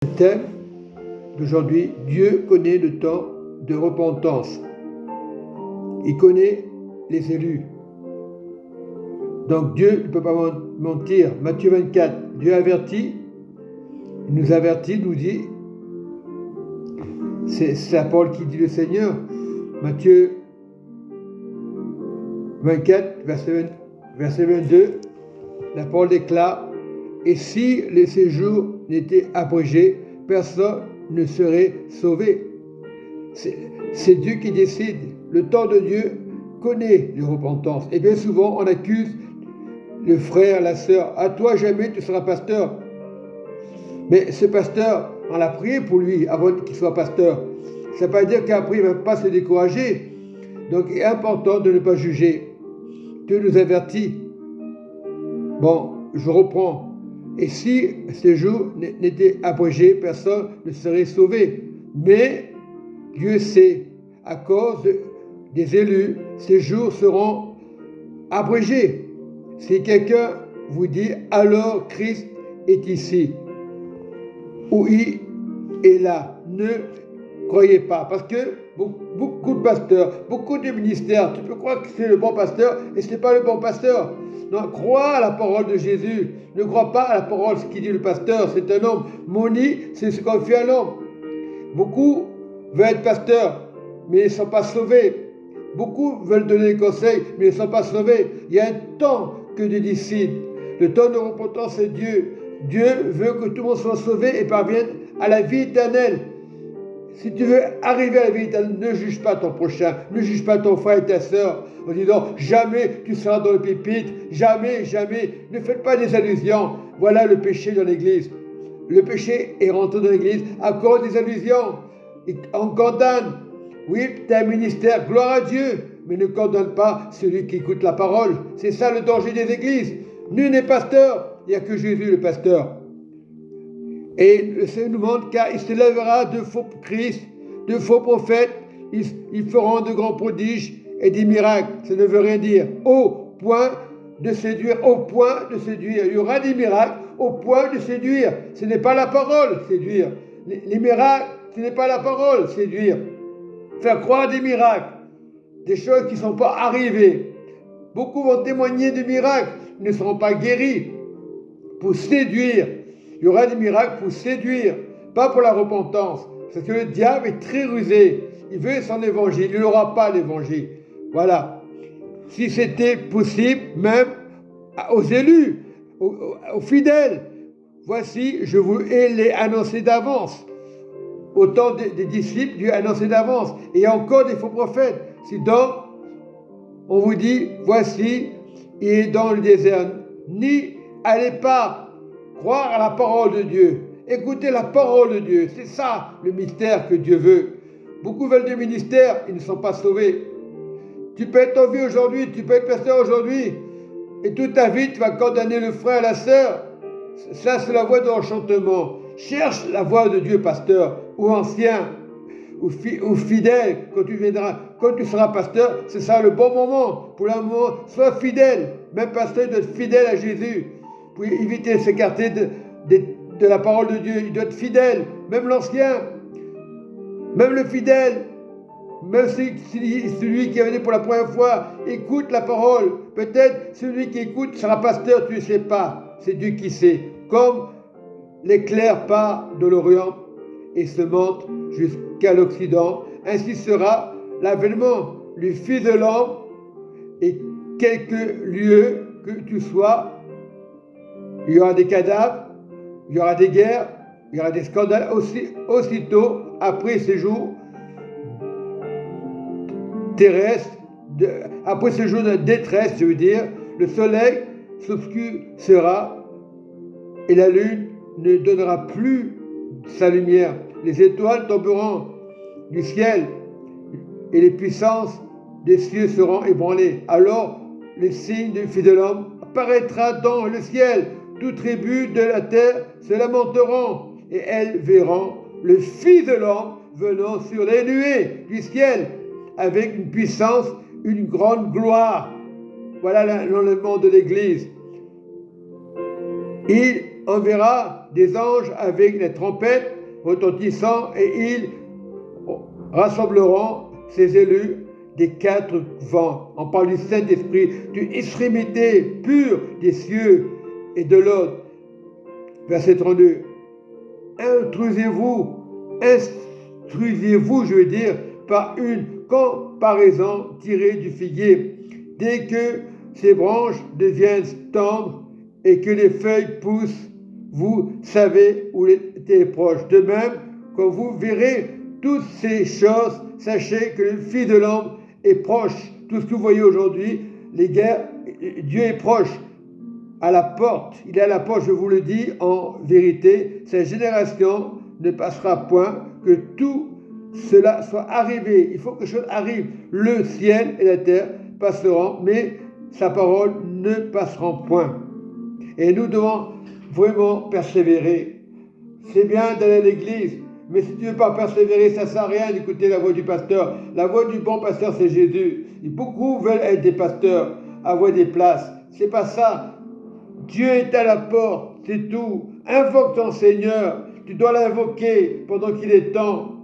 Le thème d'aujourd'hui, Dieu connaît le temps de repentance. Il connaît les élus. Donc Dieu ne peut pas mentir. Matthieu 24, Dieu avertit, il nous avertit, il nous dit, c'est la parole qui dit le Seigneur. Matthieu 24, verset 22, la parole déclare, et si les séjours n'étaient abrégés, personne ne serait sauvé. C'est Dieu qui décide. Le temps de Dieu connaît les repentances. Et bien souvent, on accuse le frère, la sœur. À toi, jamais tu seras pasteur. Mais ce pasteur, on l'a prié pour lui avant qu'il soit pasteur. Ça ne veut pas dire qu'après, il ne va pas se décourager. Donc, il est important de ne pas juger. Dieu nous avertit. Bon, je reprends. Et si ces jours n'étaient abrégés, personne ne serait sauvé. Mais Dieu sait, à cause des élus, ces jours seront abrégés. Si quelqu'un vous dit, alors Christ est ici, ou il est là, ne croyez pas. Parce que beaucoup de pasteurs, beaucoup de ministères, tu peux croire que c'est le bon pasteur et ce n'est pas le bon pasteur. Non, crois à la parole de Jésus. Ne crois pas à la parole, ce qui dit le pasteur. C'est un homme. Moni, c'est ce qu'on fait à l'homme. Beaucoup veulent être pasteurs, mais ils ne sont pas sauvés. Beaucoup veulent donner des conseils, mais ils ne sont pas sauvés. Il y a un temps que Dieu décide. Le temps de repentance, c'est Dieu. Dieu veut que tout le monde soit sauvé et parvienne à la vie éternelle. Si tu veux arriver à la vie éternelle, ne juge pas ton prochain, ne juge pas ton frère et ta sœur en disant jamais tu seras dans le pupitre, jamais, jamais. Ne faites pas des allusions. Voilà le péché dans l'église. Le péché est rentré dans l'église à cause des allusions. On condamne. Oui, tu as un ministère, gloire à Dieu, mais ne condamne pas celui qui écoute la parole. C'est ça le danger des églises. Nul n'est pasteur, il n'y a que Jésus le pasteur. Et le Seigneur nous montre car il se lèvera de faux Christ, de faux prophètes, ils feront de grands prodiges et des miracles. Ça ne veut rien dire. Au point de séduire, au point de séduire. Il y aura des miracles au point de séduire. Ce n'est pas la parole, séduire. Les miracles, ce n'est pas la parole, séduire. Faire croire des miracles, des choses qui ne sont pas arrivées. Beaucoup vont témoigner de miracles, ils ne seront pas guéris. Pour séduire. Il y aura des miracles pour séduire, pas pour la repentance. Parce que le diable est très rusé. Il veut son évangile. Il n'aura pas l'évangile. Voilà. Si c'était possible, même aux élus, aux fidèles, voici, je vous l'ai annoncé d'avance. Autant des disciples, Dieu a annoncé d'avance. Et il y a encore des faux prophètes. Si donc, on vous dit, voici, il est dans le désert. N'y allez pas. Croire à la parole de Dieu. Écoutez la parole de Dieu. C'est ça le mystère que Dieu veut. Beaucoup veulent des ministères, ils ne sont pas sauvés. Tu peux être en vie aujourd'hui, tu peux être pasteur aujourd'hui, et toute ta vie, tu vas condamner le frère et la sœur. Ça, c'est la voie de l'enchantement. Cherche la voie de Dieu, pasteur, ou ancien, ou fidèle, quand tu viendras. Quand tu seras pasteur, c'est ça le bon moment. Pour le moment, sois fidèle. Même pasteur doit être fidèle à Jésus. Pour éviter de s'écarter de la parole de Dieu. Il doit être fidèle. Même l'ancien, même le fidèle, même celui qui est venu pour la première fois, écoute la parole. Peut-être celui qui écoute sera pasteur, tu ne sais pas. C'est Dieu qui sait. Comme l'éclair part de l'Orient et se monte jusqu'à l'Occident, ainsi sera l'avènement du Fils de l'homme, et quelque lieu que tu sois, il y aura des cadavres, il y aura des guerres, il y aura des scandales. Aussitôt, après ces jours terrestres, après ces jours de détresse, je veux dire, le soleil s'obscurcira et la lune ne donnera plus sa lumière. Les étoiles tomberont du ciel et les puissances des cieux seront ébranlées. Alors, le signe du Fils de l'homme apparaîtra dans le ciel. Toutes tribus de la terre se lamenteront et elles verront le Fils de l'homme venant sur les nuées du ciel avec une puissance, une grande gloire. Voilà l'enlèvement de l'Église. Il enverra des anges avec les trompettes retentissantes et ils rassembleront ses élus des quatre vents. On parle du Saint-Esprit, d'une extrémité pure des cieux et de l'autre. Verset 32. Instruisez-vous, je veux dire, par une comparaison tirée du figuier. Dès que ses branches deviennent tendres et que les feuilles poussent, vous savez où l'été est proche. De même, quand vous verrez toutes ces choses, sachez que le Fils de l'homme est proche. Tout ce que vous voyez aujourd'hui, les guerres, Dieu est proche, à la porte. Il est à la porte, je vous le dis en vérité. Cette génération ne passera point que tout cela soit arrivé. Il faut que chose arrive. Le ciel et la terre passeront, mais sa parole ne passeront point. Et nous devons vraiment persévérer. C'est bien d'aller à l'église, mais si tu ne veux pas persévérer, ça ne sert à rien d'écouter la voix du pasteur. La voix du bon pasteur, c'est Jésus. Et beaucoup veulent être des pasteurs, avoir des places. C'est pas ça. Dieu est à la porte, c'est tout. Invoque ton Seigneur. Tu dois l'invoquer pendant qu'il est temps.